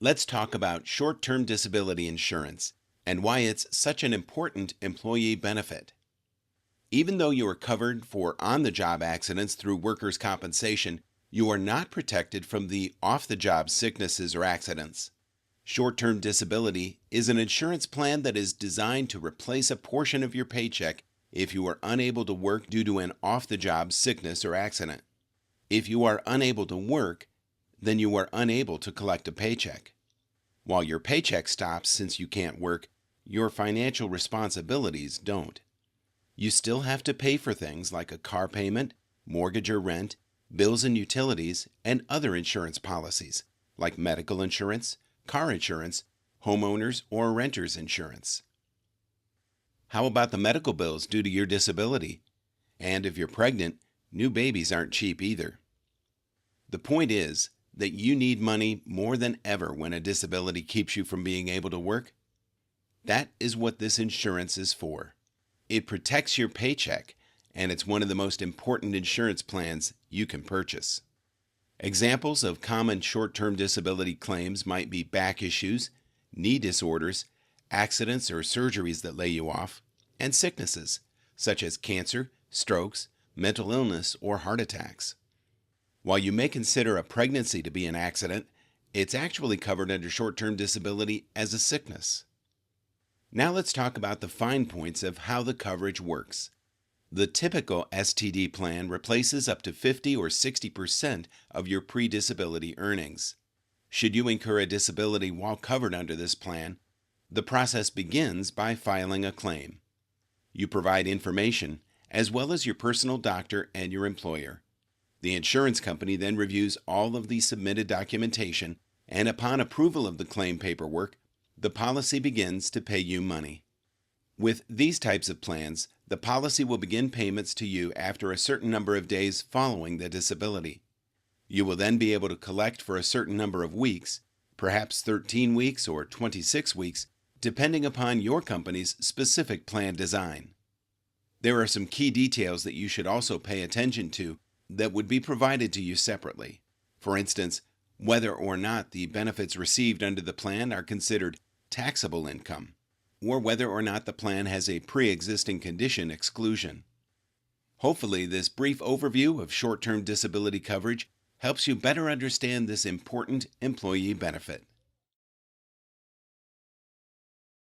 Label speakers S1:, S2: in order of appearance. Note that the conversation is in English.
S1: Let's talk about short-term disability insurance and why it's such an important employee benefit. Even though you are covered for on-the-job accidents through workers' compensation, you are not protected from the off-the-job sicknesses or accidents. Short-term disability is an insurance plan that is designed to replace a portion of your paycheck if you are unable to work due to an off-the-job sickness or accident. If you are unable to work, then you are unable to collect a paycheck. While your paycheck stops since you can't work, your financial responsibilities don't. You still have to pay for things like a car payment, mortgage or rent, bills and utilities, and other insurance policies, like medical insurance, car insurance, homeowners or renters insurance. How about the medical bills due to your disability? And if you're pregnant, new babies aren't cheap either. The point is that you need money more than ever when a disability keeps you from being able to work. That is what this insurance is for. It protects your paycheck, and it's one of the most important insurance plans you can purchase. Examples of common short-term disability claims might be back issues, knee disorders, accidents or surgeries that lay you off, and sicknesses, such as cancer, strokes, mental illness, or heart attacks. While you may consider a pregnancy to be an accident, it's actually covered under short-term disability as a sickness. Now let's talk about the fine points of how the coverage works. The typical STD plan replaces up to 50 or 60% of your pre-disability earnings. Should you incur a disability while covered under this plan, the process begins by filing a claim. You provide information, as well as your personal doctor and your employer. The insurance company then reviews all of the submitted documentation, and upon approval of the claim paperwork, the policy begins to pay you money. With these types of plans, the policy will begin payments to you after a certain number of days following the disability. You will then be able to collect for a certain number of weeks, perhaps 13 weeks or 26 weeks, depending upon your company's specific plan design. There are some key details that you should also pay attention to that would be provided to you separately. For instance, whether or not the benefits received under the plan are considered taxable income, or whether or not the plan has a pre-existing condition exclusion. Hopefully, this brief overview of short-term disability coverage helps you better understand this important employee benefit.